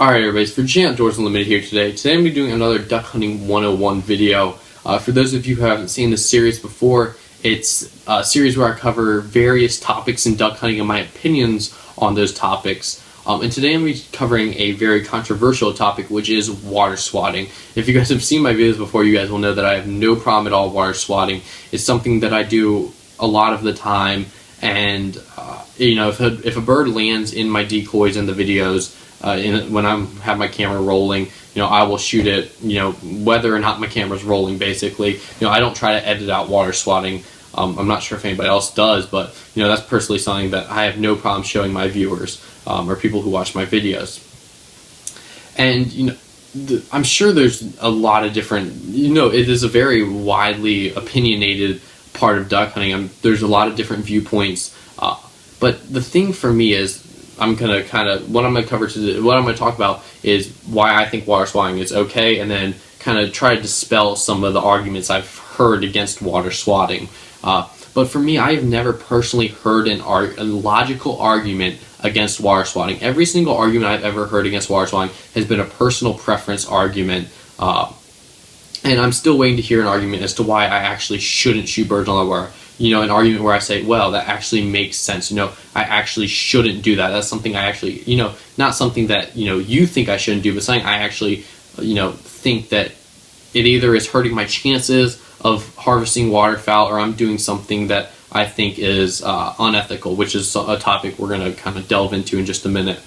Alright everybody, for Jam Doors Unlimited here today. Today I'm going to be doing another Duck Hunting 101 video. For those of you who haven't seen this series before, it's a series where I cover various topics in duck hunting and my opinions on those topics. And today I'm going to be covering a very controversial topic, which is water swatting. If you guys have seen my videos before, you guys will know that I have no problem at all with water swatting. It's something that I do a lot of the time, and if a bird lands in my decoys in the videos, when I have my camera rolling, I will shoot it, whether or not my camera's rolling, basically. I don't try to edit out water swatting. I'm not sure if anybody else does, but, that's personally something that I have no problem showing my viewers, or people who watch my videos. And, I'm sure there's a lot of different, it is a very widely opinionated part of duck hunting. There's a lot of different viewpoints, but the thing for me is, what I'm going to talk about is why I think water swatting is okay, and then kind of try to dispel some of the arguments I've heard against water swatting. But for me, I've never personally heard a logical argument against water swatting. Every single argument I've ever heard against water swatting has been a personal preference argument, and I'm still waiting to hear an argument as to why I actually shouldn't shoot birds on the wire. An argument where I say, well, that actually makes sense. I actually shouldn't do that. That's something I actually, not something that, you think I shouldn't do, but something I actually, think that it either is hurting my chances of harvesting waterfowl, or I'm doing something that I think is unethical, which is a topic we're going to kind of delve into in just a minute.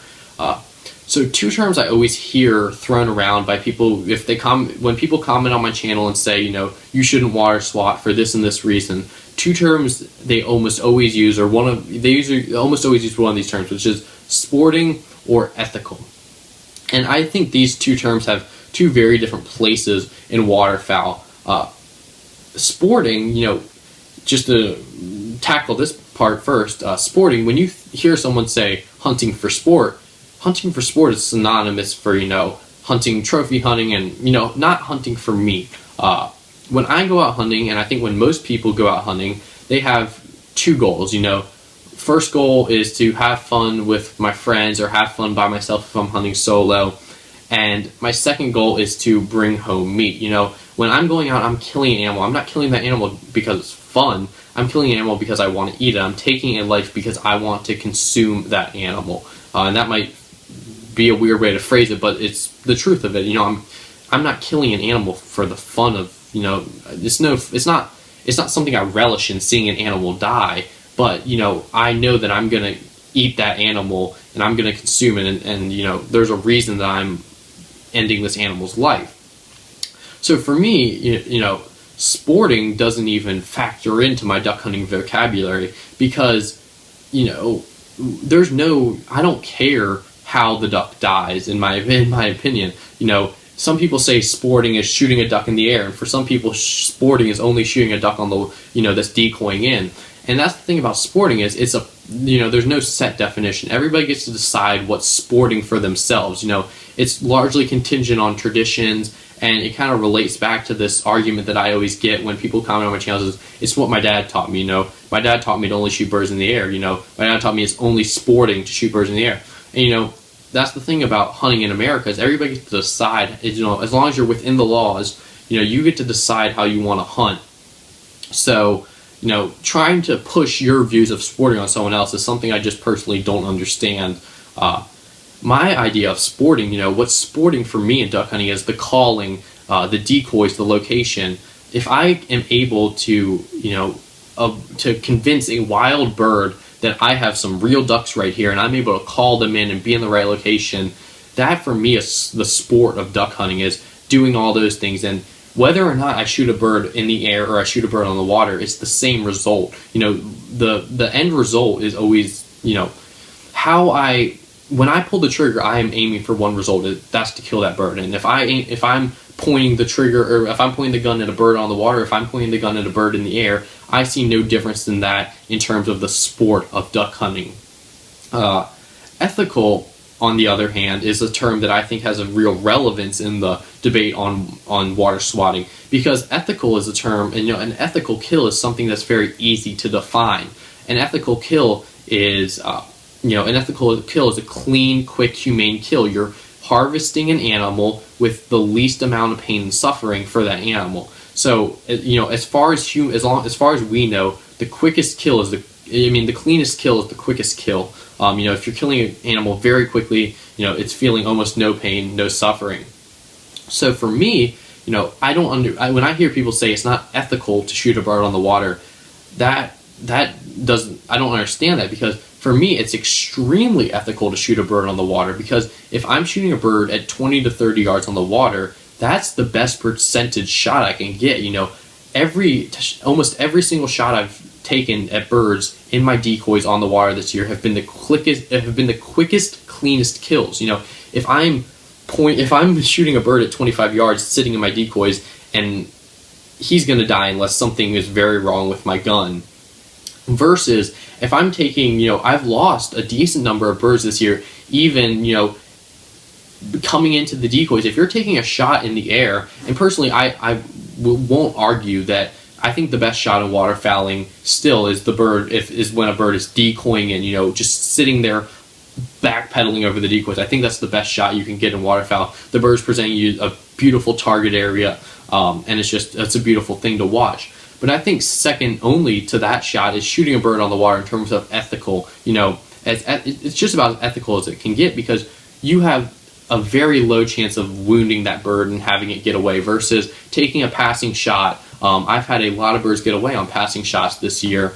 So two terms I always hear thrown around by people, when people comment on my channel and say, you shouldn't water swat for this and this reason. Two terms they almost always use, almost always use one of these terms, which is sporting or ethical. And I think these two terms have two very different places in waterfowl. Sporting, just to tackle this part first, sporting, when you hear someone say hunting for sport is synonymous for, hunting, trophy hunting, and, not hunting for meat. When I go out hunting, and I think when most people go out hunting, they have two goals. First goal is to have fun with my friends or have fun by myself if I'm hunting solo. And my second goal is to bring home meat. When I'm going out, I'm killing an animal. I'm not killing that animal because it's fun. I'm killing an animal because I want to eat it. I'm taking a life because I want to consume that animal. And that might be a weird way to phrase it, but it's the truth of it. I'm not killing an animal for the fun of, it's not something I relish in, seeing an animal die, but, I know that I'm going to eat that animal and I'm going to consume it, and there's a reason that I'm ending this animal's life. So for me, sporting doesn't even factor into my duck hunting vocabulary, because, I don't care how the duck dies, in my opinion. Some people say sporting is shooting a duck in the air, and for some people sporting is only shooting a duck on the, that's decoying in. And that's the thing about sporting is there's no set definition. Everybody gets to decide what's sporting for themselves. It's largely contingent on traditions, and it kind of relates back to this argument that I always get when people comment on my channels. It's what my dad taught me. My dad taught me to only shoot birds in the air. My dad taught me it's only sporting to shoot birds in the air. And that's the thing about hunting in America, is everybody gets to decide. As long as you're within the laws, you get to decide how you want to hunt. So, trying to push your views of sporting on someone else is something I just personally don't understand. My idea of sporting, what's sporting for me in duck hunting is the calling, the decoys, the location. If I am able to, to convince a wild bird that I have some real ducks right here, and I'm able to call them in and be in the right location, that for me is the sport of duck hunting, is doing all those things. And whether or not I shoot a bird in the air or I shoot a bird on the water, it's the same result. The end result is always, when I pull the trigger, I am aiming for one result. That's to kill that bird. And if I'm pointing the trigger, or if I'm pointing the gun at a bird on the water, if I'm pointing the gun at a bird in the air, I see no difference in that in terms of the sport of duck hunting. Ethical, on the other hand, is a term that I think has a real relevance in the debate on water swatting, because ethical is a term, and an ethical kill is something that's very easy to define. An ethical kill is, a clean, quick, humane kill. You're harvesting an animal with the least amount of pain and suffering for that animal. So, as far as we know, the quickest kill is the cleanest kill is the quickest kill. If you're killing an animal very quickly, it's feeling almost no pain, no suffering. So for me, I when I hear people say it's not ethical to shoot a bird on the water, I don't understand that, because for me, it's extremely ethical to shoot a bird on the water, because if I'm shooting a bird at 20 to 30 yards on the water, that's the best percentage shot I can get. Almost every single shot I've taken at birds in my decoys on the water this year have been the quickest, cleanest kills. If I'm shooting a bird at 25 yards sitting in my decoys, and he's going to die unless something is very wrong with my gun, versus if I'm taking, I've lost a decent number of birds this year, even, coming into the decoys. If you're taking a shot in the air, and personally I won't argue that I think the best shot in waterfowling still is when a bird is decoying and, just sitting there backpedaling over the decoys. I think that's the best shot you can get in waterfowl. The bird's presenting you a beautiful target area, and it's a beautiful thing to watch. But I think second only to that shot is shooting a bird on the water in terms of ethical. It's just about as ethical as it can get, because you have a very low chance of wounding that bird and having it get away, versus taking a passing shot. I've had a lot of birds get away on passing shots this year,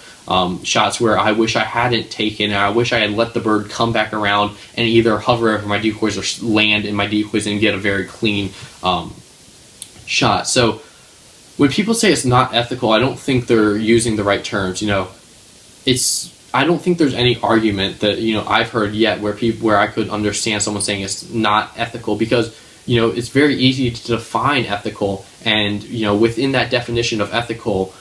shots where I wish I hadn't taken, and I wish I had let the bird come back around and either hover over my decoys or land in my decoys and get a very clean shot. So when people say it's not ethical, I don't think they're using the right terms. I don't think there's any argument that I've heard yet where I could understand someone saying it's not ethical, because it's very easy to define ethical, and within that definition of ethical,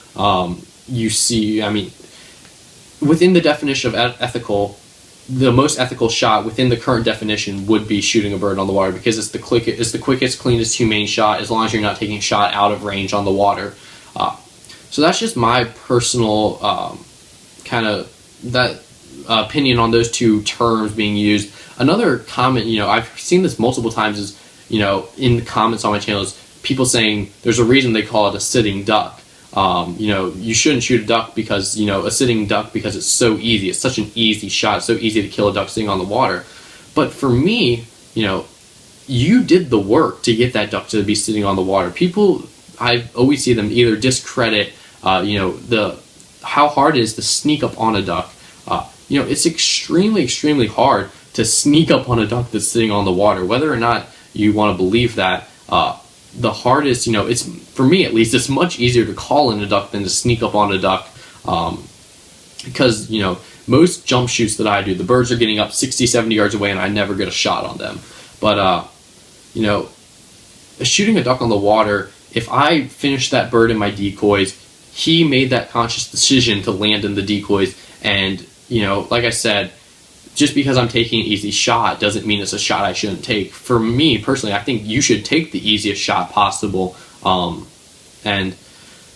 within the definition of ethical, the most ethical shot within the current definition would be shooting a bird on the water, because it's the quickest, cleanest, humane shot, as long as you're not taking a shot out of range on the water. So that's just my personal opinion on those two terms being used. Another comment, I've seen this multiple times, is in the comments on my channel, is people saying there's a reason they call it a sitting duck. You shouldn't shoot a duck because, a sitting duck, because it's so easy. It's such an easy shot. It's so easy to kill a duck sitting on the water. But for me, you did the work to get that duck to be sitting on the water. People, I always see them either discredit, how hard it is to sneak up on a duck. It's extremely, extremely hard to sneak up on a duck that's sitting on the water. Whether or not you want to believe that, the hardest, it's, for me at least, it's much easier to call in a duck than to sneak up on a duck, because, most jump shoots that I do, the birds are getting up 60, 70 yards away and I never get a shot on them. But, shooting a duck on the water, if I finish that bird in my decoys, he made that conscious decision to land in the decoys, and, like I said, just because I'm taking an easy shot doesn't mean it's a shot I shouldn't take. For me personally, I think you should take the easiest shot possible, and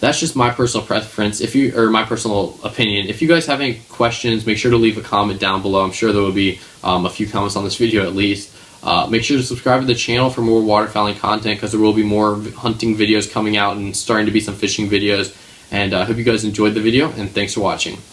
that's just my personal preference. My personal opinion. If you guys have any questions, make sure to leave a comment down below. I'm sure there will be a few comments on this video at least. Make sure to subscribe to the channel for more waterfowling content, because there will be more hunting videos coming out and starting to be some fishing videos. And I hope you guys enjoyed the video, and thanks for watching.